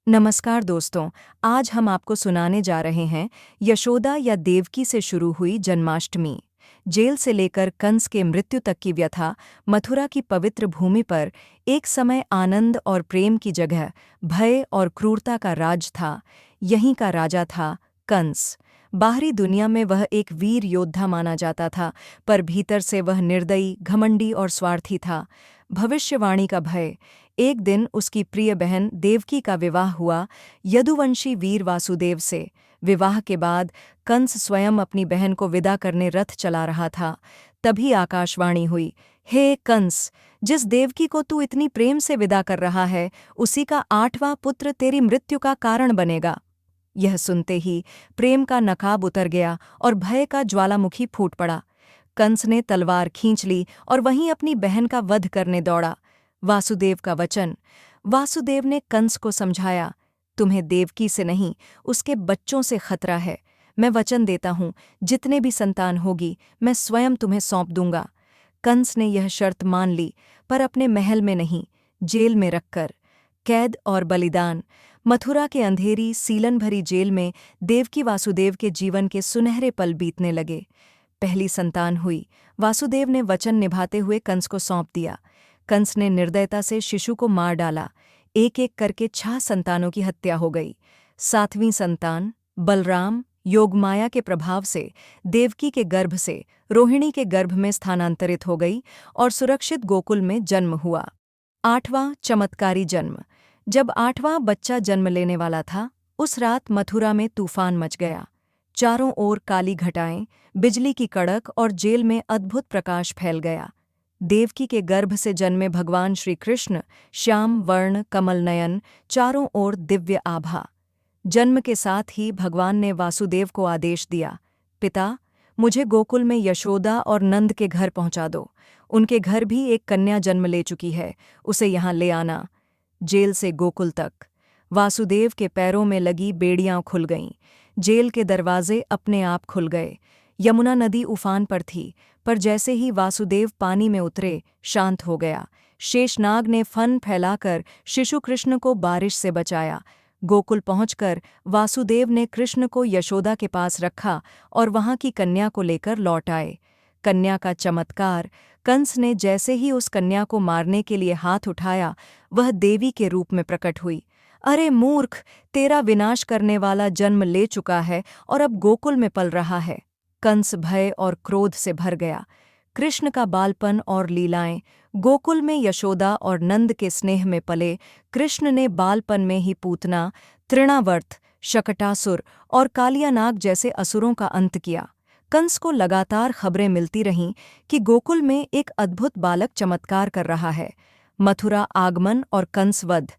नमस्कार दोस्तों। आज हम आपको सुनाने जा रहे हैं यशोदा या देवकी से शुरू हुई जन्माष्टमी। जेल से लेकर कंस के मृत्यु तक की व्यथा। मथुरा की पवित्र भूमि पर एक समय आनंद और प्रेम की जगह भय और क्रूरता का राज था। यहीं का राजा था कंस। बाहरी दुनिया में वह एक वीर योद्धा माना जाता था, पर भीतर से वह निर्दयी, घमंडी और स्वार्थी था। भविष्यवाणी का भय। एक दिन उसकी प्रिय बहन देवकी का विवाह हुआ यदुवंशी वीर वासुदेव से। विवाह के बाद कंस स्वयं अपनी बहन को विदा करने रथ चला रहा था। तभी आकाशवाणी हुई, हे कंस, जिस देवकी को तू इतनी प्रेम से विदा कर रहा है, उसी का 8वां पुत्र तेरी मृत्यु का कारण बनेगा। यह सुनते ही प्रेम का नकाब उतर गया और भय का ज्वालामुखी फूट पड़ा। कंस ने तलवार खींच ली और वहीं अपनी बहन का वध करने दौड़ा। वासुदेव का वचन। वासुदेव ने कंस को समझाया, तुम्हें देवकी से नहीं, उसके बच्चों से खतरा है। मैं वचन देता हूँ, जितने भी संतान होगी मैं स्वयं तुम्हें सौंप दूंगा। कंस ने यह शर्त मान ली, पर अपने महल में नहीं, जेल में रखकर। कैद और बलिदान। मथुरा के अंधेरी सीलन भरी जेल में देवकी वासुदेव के जीवन के सुनहरे पल बीतने लगे। पहली संतान हुई। वासुदेव ने वचन निभाते हुए कंस को सौंप दिया। कंस ने निर्दयता से शिशु को मार डाला। एक एक करके 6 संतानों की हत्या हो गई। 7वीं संतान बलराम योगमाया के प्रभाव से देवकी के गर्भ से रोहिणी के गर्भ में स्थानांतरित हो गई और सुरक्षित गोकुल में जन्म हुआ। 8वां चमत्कारी जन्म। जब 8वां बच्चा जन्म लेने वाला था, उस रात मथुरा में तूफान मच गया। चारों ओर काली घटाएं, बिजली की कड़क और जेल में अद्भुत प्रकाश फैल गया। देवकी के गर्भ से जन्मे भगवान श्री कृष्ण, श्याम वर्ण कमल नयन, चारों ओर दिव्य आभा। जन्म के साथ ही भगवान ने वासुदेव को आदेश दिया, पिता, मुझे गोकुल में यशोदा और नंद के घर पहुंचा दो। उनके घर भी एक कन्या जन्म ले चुकी है, उसे यहाँ ले आना। जेल से गोकुल तक। वासुदेव के पैरों में लगी बेड़ियां खुल गईं। जेल के दरवाजे अपने आप खुल गए। यमुना नदी उफान पर थी, पर जैसे ही वासुदेव पानी में उतरे, शांत हो गया। शेषनाग ने फन फैलाकर शिशु कृष्ण को बारिश से बचाया। गोकुल पहुंचकर वासुदेव ने कृष्ण को यशोदा के पास रखा और वहां की कन्या को लेकर लौट आए। कन्या का चमत्कार। कंस ने जैसे ही उस कन्या को मारने के लिए हाथ उठाया, वह देवी के रूप में प्रकट हुई। अरे मूर्ख, तेरा विनाश करने वाला जन्म ले चुका है और अब गोकुल में पल रहा है। कंस भय और क्रोध से भर गया। कृष्ण का बालपन और लीलाएं। गोकुल में यशोदा और नंद के स्नेह में पले कृष्ण ने बालपन में ही पूतना, तृणावर्त, शकटासुर और कालियानाग जैसे असुरों का अंत किया। कंस को लगातार खबरें मिलती रहीं कि गोकुल में एक अद्भुत बालक चमत्कार कर रहा है। मथुरा आगमन और कंस वध।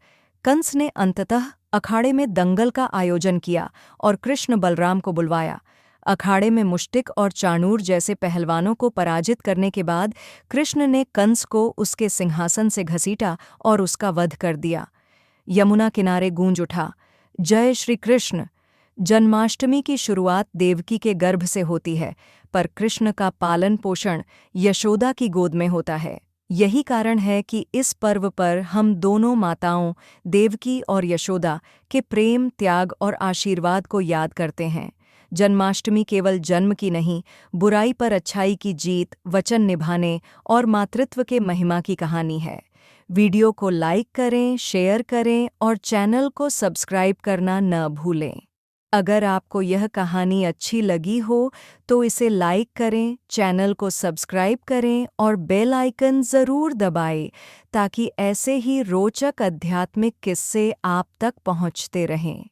कंस ने अंततः अखाड़े में दंगल का आयोजन किया और कृष्ण बलराम को बुलवाया। अखाड़े में मुष्टिक और चाणूर जैसे पहलवानों को पराजित करने के बाद कृष्ण ने कंस को उसके सिंहासन से घसीटा और उसका वध कर दिया। यमुना किनारे गूंज उठा, जय श्री कृष्ण। जन्माष्टमी की शुरुआत देवकी के गर्भ से होती है, पर कृष्ण का पालन पोषण यशोदा की गोद में होता है। यही कारण है कि इस पर्व पर हम दोनों माताओं, देवकी और यशोदा, के प्रेम, त्याग और आशीर्वाद को याद करते हैं। जन्माष्टमी केवल जन्म की नहीं, बुराई पर अच्छाई की जीत, वचन निभाने और मातृत्व के महिमा की कहानी है। वीडियो को लाइक करें, शेयर करें और चैनल को सब्सक्राइब करना न भूलें। अगर आपको यह कहानी अच्छी लगी हो तो इसे लाइक करें, चैनल को सब्सक्राइब करें और बेल आइकन ज़रूर दबाएं, ताकि ऐसे ही रोचक आध्यात्मिक किस्से आप तक पहुंचते रहें।